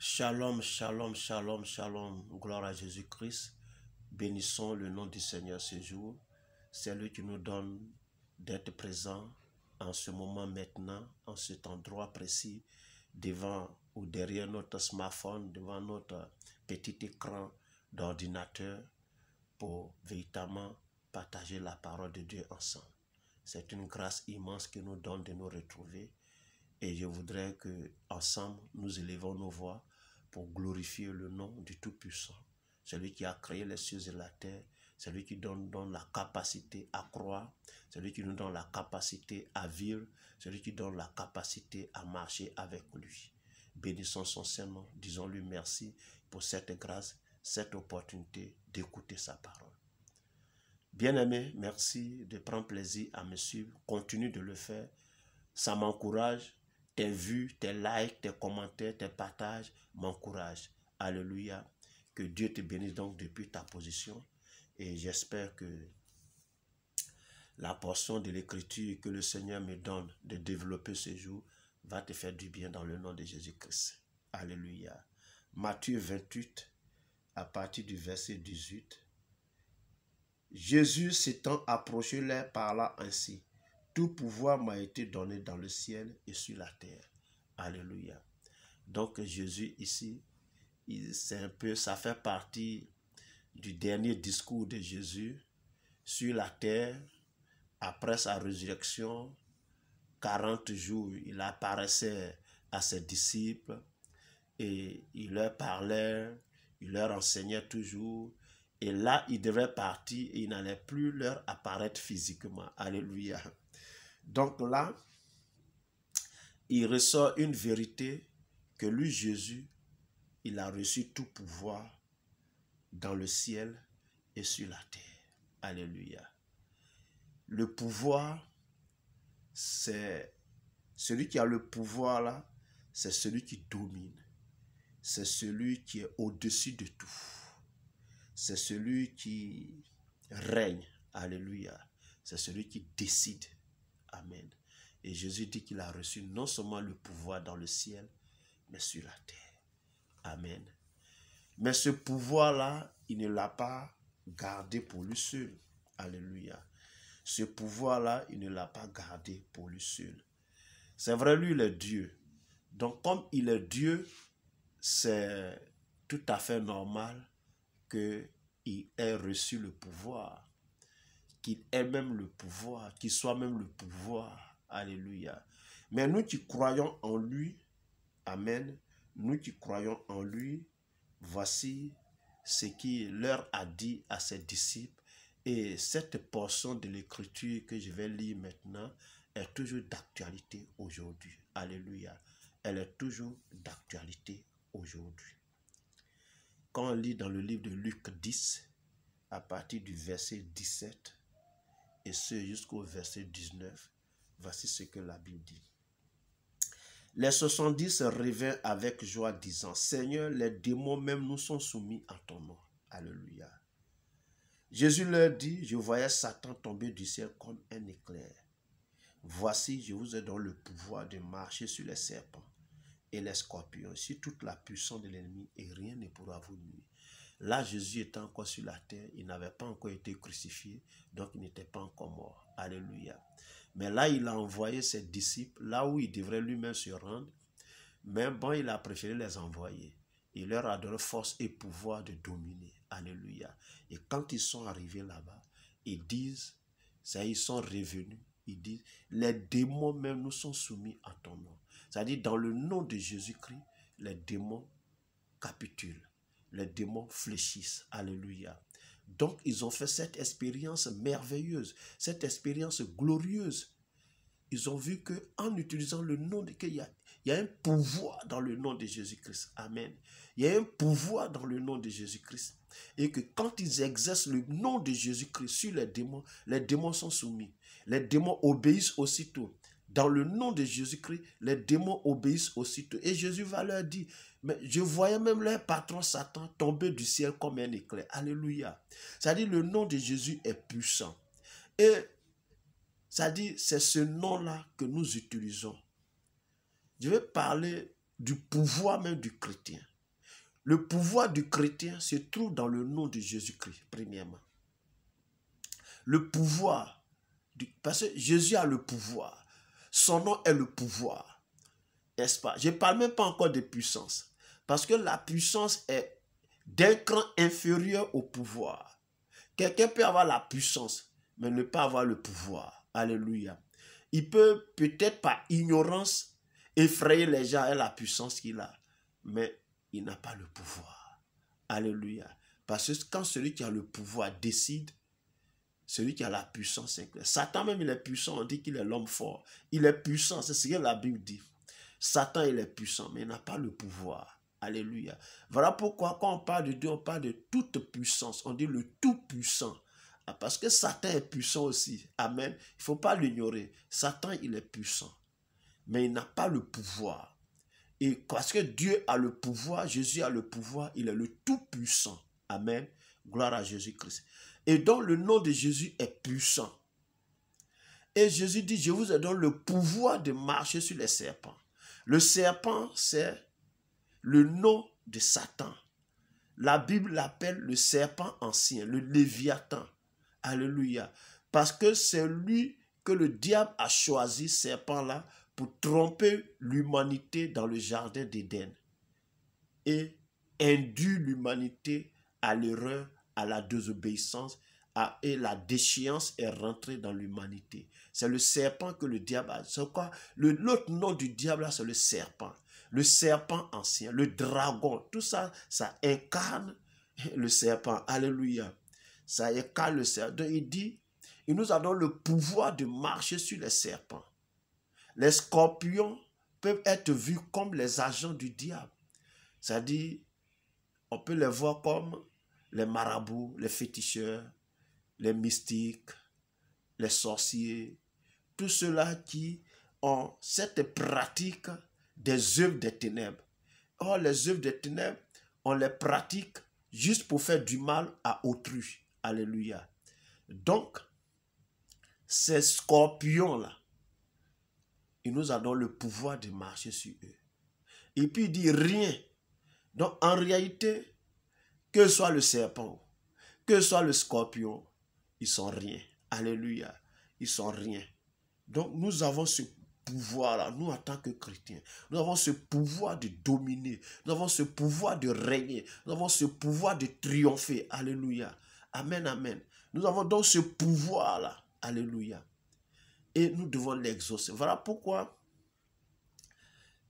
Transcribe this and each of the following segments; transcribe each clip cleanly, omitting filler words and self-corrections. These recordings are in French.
Shalom, shalom, shalom, shalom. Gloire à Jésus-Christ. Bénissons le nom du Seigneur ce jour. C'est lui qui nous donne d'être présent en ce moment maintenant, en cet endroit précis, devant ou derrière notre smartphone, devant notre petit écran d'ordinateur pour véritablement partager la parole de Dieu ensemble. C'est une grâce immense que nous donne de nous retrouver. Et je voudrais que ensemble nous élevons nos voix pour glorifier le nom du Tout-Puissant. Celui qui a créé les cieux et la terre, celui qui donne la capacité à croire, celui qui nous donne la capacité à vivre, celui qui donne la capacité à marcher avec lui. Bénissons son Saint-Nom, disons-lui merci pour cette grâce, cette opportunité d'écouter sa parole. Bien-aimé, merci de prendre plaisir à me suivre. Continue de le faire. Ça m'encourage. Tes vues, tes likes, tes commentaires, tes partages m'encouragent. Alléluia. Que Dieu te bénisse donc depuis ta position. Et j'espère que la portion de l'écriture que le Seigneur me donne de développer ce jour va te faire du bien dans le nom de Jésus-Christ. Alléluia. Matthieu 28, à partir du verset 18. Jésus s'étant approché leur parla ainsi. Tout pouvoir m'a été donné dans le ciel et sur la terre. Alléluia. Donc Jésus ici, c'est un peu, ça fait partie du dernier discours de Jésus sur la terre. Après sa résurrection, 40 jours, il apparaissait à ses disciples et il leur parlait, il leur enseignait toujours. Et là, il devait partir et il n'allait plus leur apparaître physiquement. Alléluia. Donc là, il ressort une vérité que lui, Jésus, il a reçu tout pouvoir dans le ciel et sur la terre. Alléluia. Le pouvoir, c'est celui qui a le pouvoir là, c'est celui qui domine. C'est celui qui est au-dessus de tout. C'est celui qui règne. Alléluia. C'est celui qui décide. Amen. Et Jésus dit qu'il a reçu non seulement le pouvoir dans le ciel, mais sur la terre. Amen. Mais ce pouvoir-là, il ne l'a pas gardé pour lui seul. Alléluia. Ce pouvoir-là, il ne l'a pas gardé pour lui seul. C'est vrai, lui, il est Dieu. Donc, comme il est Dieu, c'est tout à fait normal qu'il ait reçu le pouvoir, qu'il ait même le pouvoir, qu'il soit même le pouvoir. Alléluia. Mais nous qui croyons en lui, amen, nous qui croyons en lui, voici ce qu'il leur a dit à ses disciples. Et cette portion de l'écriture que je vais lire maintenant est toujours d'actualité aujourd'hui. Alléluia. Elle est toujours d'actualité aujourd'hui. Quand on lit dans le livre de Luc 10, à partir du verset 17, et ce jusqu'au verset 19, voici ce que la Bible dit. Les 70 revinrent avec joie, disant, Seigneur, les démons même nous sont soumis à ton nom. Alléluia. Jésus leur dit, je voyais Satan tomber du ciel comme un éclair. Voici, je vous ai donné le pouvoir de marcher sur les serpents et les scorpions, sur toute la puissance de l'ennemi, et rien ne pourra vous nuire. Là, Jésus était encore sur la terre, il n'avait pas encore été crucifié, donc il n'était pas encore mort. Alléluia. Mais là, il a envoyé ses disciples, là où il devrait lui-même se rendre, mais bon, il a préféré les envoyer. Il leur a donné force et pouvoir de dominer. Alléluia. Et quand ils sont arrivés là-bas, ils disent, ça, ils sont revenus, ils disent, les démons même nous sont soumis à ton nom. C'est-à-dire, dans le nom de Jésus-Christ, les démons capitulent. Les démons fléchissent. Alléluia. Donc, ils ont fait cette expérience merveilleuse, cette expérience glorieuse. Ils ont vu qu'en utilisant le nom de Dieu, il y a un pouvoir dans le nom de Jésus-Christ. Amen. Il y a un pouvoir dans le nom de Jésus-Christ. Et que quand ils exercent le nom de Jésus-Christ sur les démons sont soumis. Les démons obéissent aussitôt. Dans le nom de Jésus-Christ, les démons obéissent aussitôt. Et Jésus va leur dire, mais je voyais même leur patron Satan tomber du ciel comme un éclair. Alléluia. C'est-à-dire le nom de Jésus est puissant. Et c'est-à-dire c'est ce nom-là que nous utilisons. Je vais parler du pouvoir même du chrétien. Le pouvoir du chrétien se trouve dans le nom de Jésus-Christ, premièrement. Le pouvoir, parce que Jésus a le pouvoir. Son nom est le pouvoir. N'est-ce pas? Je ne parle même pas encore de puissance. Parce que la puissance est d'un cran inférieur au pouvoir. Quelqu'un peut avoir la puissance, mais ne pas avoir le pouvoir. Alléluia. Il peut peut-être par ignorance effrayer les gens avec la puissance qu'il a, mais il n'a pas le pouvoir. Alléluia. Parce que quand celui qui a le pouvoir décide, celui qui a la puissance, c'est clair. Satan même, il est puissant, on dit qu'il est l'homme fort. Il est puissant, c'est ce que la Bible dit. Satan, il est puissant, mais il n'a pas le pouvoir. Alléluia. Voilà pourquoi quand on parle de Dieu, on parle de toute puissance. On dit le tout-puissant. Parce que Satan est puissant aussi. Amen. Il ne faut pas l'ignorer. Satan, il est puissant, mais il n'a pas le pouvoir. Et parce que Dieu a le pouvoir, Jésus a le pouvoir, il est le tout-puissant. Amen. Gloire à Jésus-Christ. Et donc le nom de Jésus est puissant. Et Jésus dit, je vous ai donné le pouvoir de marcher sur les serpents. Le serpent, c'est le nom de Satan. La Bible l'appelle le serpent ancien, le Léviathan. Alléluia. Parce que c'est lui que le diable a choisi, serpent-là, pour tromper l'humanité dans le jardin d'Éden et induire l'humanité à l'erreur, à la désobéissance, et la déchéance est rentrée dans l'humanité. C'est le serpent que le diable a. C'est quoi? L'autre nom du diable, c'est le serpent ancien, le dragon. Tout ça, ça incarne le serpent. Alléluia. Ça incarne le serpent. Donc il dit, il nous a donné le pouvoir de marcher sur les serpents. Les scorpions peuvent être vus comme les agents du diable. C'est-à-dire, on peut les voir comme les marabouts, les féticheurs, les mystiques, les sorciers, tous ceux-là qui ont cette pratique des œuvres des ténèbres. Or, les œuvres des ténèbres, on les pratique juste pour faire du mal à autrui. Alléluia. Donc, ces scorpions-là, il nous a donné le pouvoir de marcher sur eux. Et puis il dit rien. Donc, en réalité, que soit le serpent, que soit le scorpion, ils sont rien. Alléluia. Ils sont rien. Donc, nous avons ce pouvoir-là, nous en tant que chrétiens. Nous avons ce pouvoir de dominer. Nous avons ce pouvoir de régner. Nous avons ce pouvoir de triompher. Alléluia. Amen, amen. Nous avons donc ce pouvoir-là. Alléluia. Et nous devons l'exaucer. Voilà pourquoi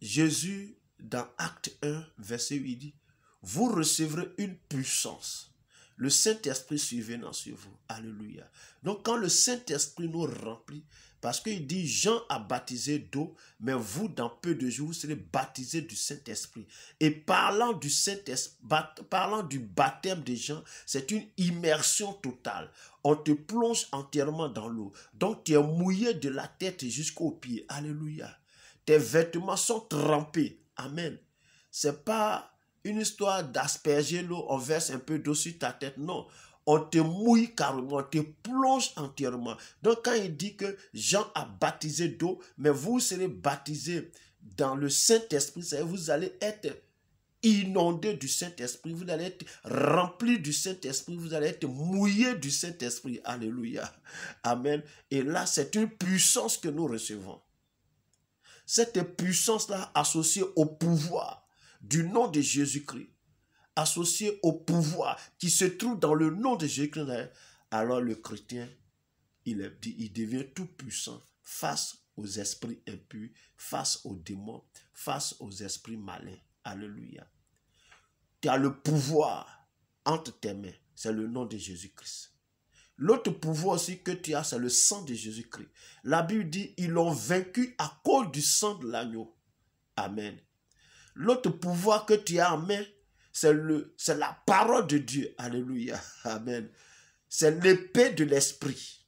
Jésus, dans Acte 1, verset 8, dit, vous recevrez une puissance. Le Saint-Esprit survenant sur vous. Alléluia. Donc quand le Saint-Esprit nous remplit, parce qu'il dit, Jean a baptisé d'eau, mais vous, dans peu de jours, vous serez baptisés du Saint-Esprit. Et parlant du Saint-Esprit, parlant du baptême des gens, c'est une immersion totale. On te plonge entièrement dans l'eau. Donc tu es mouillé de la tête jusqu'aux pieds. Alléluia. Tes vêtements sont trempés. Amen. C'est pas une histoire d'asperger l'eau, on verse un peu d'eau sur ta tête. Non. On te mouille carrément, on te plonge entièrement. Donc quand il dit que Jean a baptisé d'eau, mais vous serez baptisés dans le Saint-Esprit, vous allez être inondés du Saint-Esprit, vous allez être remplis du Saint-Esprit, vous allez être mouillés du Saint-Esprit. Alléluia. Amen. Et là, c'est une puissance que nous recevons. Cette puissance-là associée au pouvoir du nom de Jésus-Christ, associé au pouvoir qui se trouve dans le nom de Jésus-Christ, alors le chrétien, il devient tout puissant face aux esprits impurs, face aux démons, face aux esprits malins. Alléluia. Tu as le pouvoir entre tes mains, c'est le nom de Jésus-Christ. L'autre pouvoir aussi que tu as, c'est le sang de Jésus-Christ. La Bible dit, ils l'ont vaincu à cause du sang de l'agneau. Amen. L'autre pouvoir que tu as en main, c'est la parole de Dieu. Alléluia. Amen. C'est l'épée de l'esprit.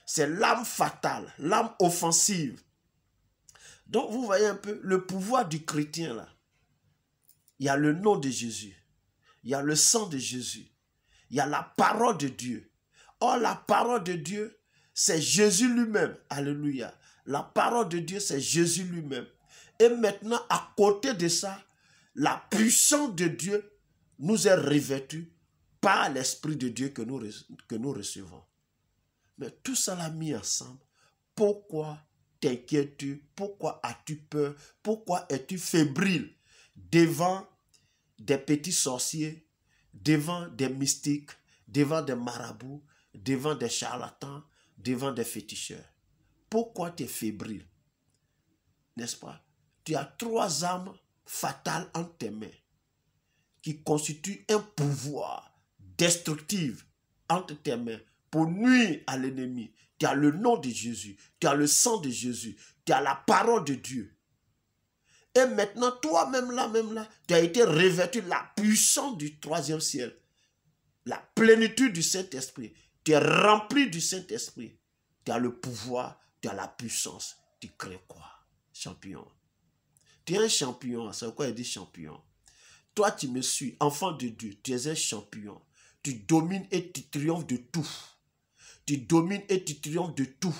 C'est l'âme fatale, l'âme offensive. Donc vous voyez un peu le pouvoir du chrétien là. Il y a le nom de Jésus. Il y a le sang de Jésus. Il y a la parole de Dieu. Or la parole de Dieu, c'est Jésus lui-même. Alléluia. La parole de Dieu, c'est Jésus lui-même. Et maintenant, à côté de ça, la puissance de Dieu nous est revêtue par l'Esprit de Dieu que nous recevons. Mais tout ça l'a mis ensemble. Pourquoi t'inquiètes-tu? Pourquoi as-tu peur? Pourquoi es-tu fébrile devant des petits sorciers, devant des mystiques, devant des marabouts, devant des charlatans, devant des féticheurs? Pourquoi tu es fébrile? N'est-ce pas? Tu as 3 armes fatales entre tes mains qui constituent un pouvoir destructif entre tes mains pour nuire à l'ennemi. Tu as le nom de Jésus, tu as le sang de Jésus, tu as la parole de Dieu. Et maintenant, toi-même là, tu as été revêtu de la puissance du 3e ciel, la plénitude du Saint-Esprit. Tu es rempli du Saint-Esprit. Tu as le pouvoir, tu as la puissance. Tu crées quoi? Champion. Tu es un champion. C'est quoi il dit champion? Toi, tu me suis, enfant de Dieu, tu es un champion. Tu domines et tu triomphes de tout. Tu domines et tu triomphes de tout.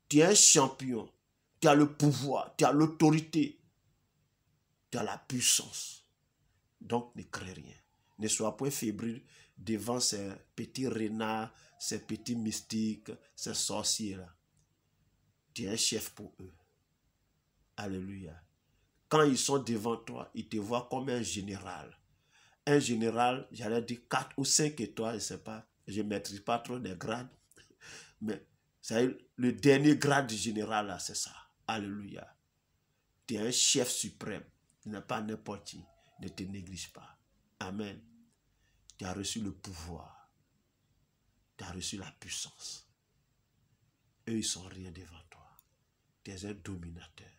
Tu es un champion. Tu as le pouvoir, tu as l'autorité, tu as la puissance. Donc, ne crée rien. Ne sois point fébrile devant ces petits renards, ces petits mystiques, ces sorciers-là. Tu es un chef pour eux. Alléluia. Quand ils sont devant toi, ils te voient comme un général. Un général, j'allais dire 4 ou 5 étoiles, je ne sais pas. Je ne maîtrise pas trop des grades. Mais le dernier grade du général, là, c'est ça. Alléluia. Tu es un chef suprême. Tu n'es pas n'importe qui. Ne te néglige pas. Amen. Tu as reçu le pouvoir. Tu as reçu la puissance. Eux, ils ne sont rien devant toi. Tu es un dominateur.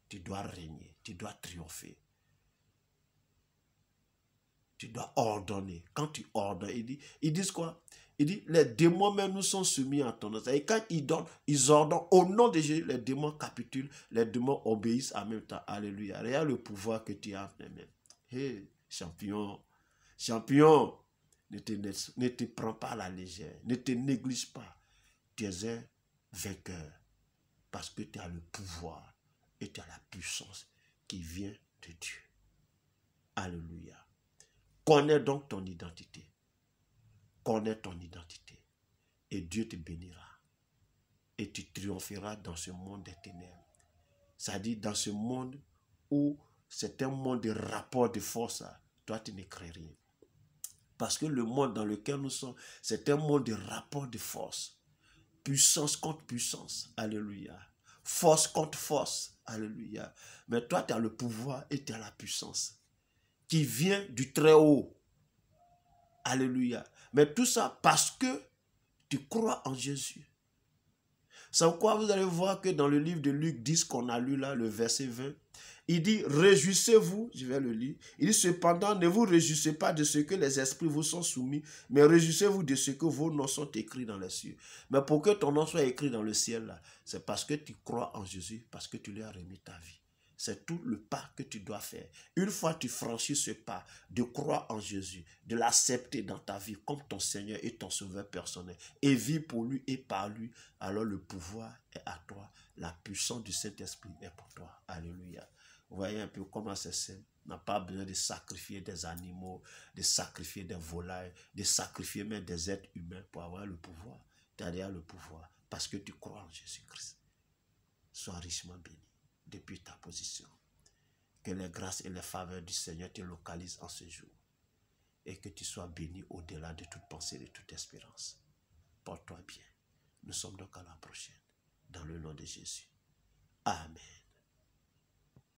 Tu dois régner. Tu dois triompher. Tu dois ordonner. Quand tu ordonnes, ils disent quoi? Il dit, les démons même nous sont soumis à ton nom. Et quand ils ordonnent au nom de Jésus, les démons capitulent, les démons obéissent en même temps. Alléluia. Regarde le pouvoir que tu as en tes mains. Hey, champion, champion, ne te prends pas à la légère. Ne te néglige pas. Tu es un vainqueur parce que tu as le pouvoir et tu as la puissance qui vient de Dieu. Alléluia. Connais donc ton identité. Connais ton identité. Et Dieu te bénira. Et tu triompheras dans ce monde des ténèbres. C'est-à-dire dans ce monde où c'est un monde de rapport de force. Toi, tu ne crées rien. Parce que le monde dans lequel nous sommes, c'est un monde de rapport de force. Puissance contre puissance. Alléluia. Force contre force. Alléluia. Mais toi, tu as le pouvoir et tu as la puissance qui vient du très haut. Alléluia. Mais tout ça parce que tu crois en Jésus. C'est pourquoi vous allez voir que dans le livre de Luc 10 qu'on a lu là, le verset 20, il dit, réjouissez-vous, je vais le lire, il dit, cependant, ne vous réjouissez pas de ce que les esprits vous sont soumis, mais réjouissez-vous de ce que vos noms sont écrits dans les cieux. Mais pour que ton nom soit écrit dans le ciel là, c'est parce que tu crois en Jésus, parce que tu lui as remis ta vie. C'est tout le pas que tu dois faire. Une fois que tu franchis ce pas de croire en Jésus, de l'accepter dans ta vie comme ton Seigneur et ton Sauveur personnel, et vivre pour lui et par lui, alors le pouvoir est à toi. La puissance du Saint-Esprit est pour toi. Alléluia. Vous voyez un peu comment c'est simple. On n'a pas besoin de sacrifier des animaux, de sacrifier des volailles, de sacrifier même des êtres humains pour avoir le pouvoir. Tu as déjà le pouvoir parce que tu crois en Jésus-Christ. Sois richement béni depuis ta position. Que les grâces et les faveurs du Seigneur te localisent en ce jour. Et que tu sois béni au-delà de toute pensée et de toute espérance. Porte-toi bien. Nous sommes donc à la prochaine. Dans le nom de Jésus. Amen.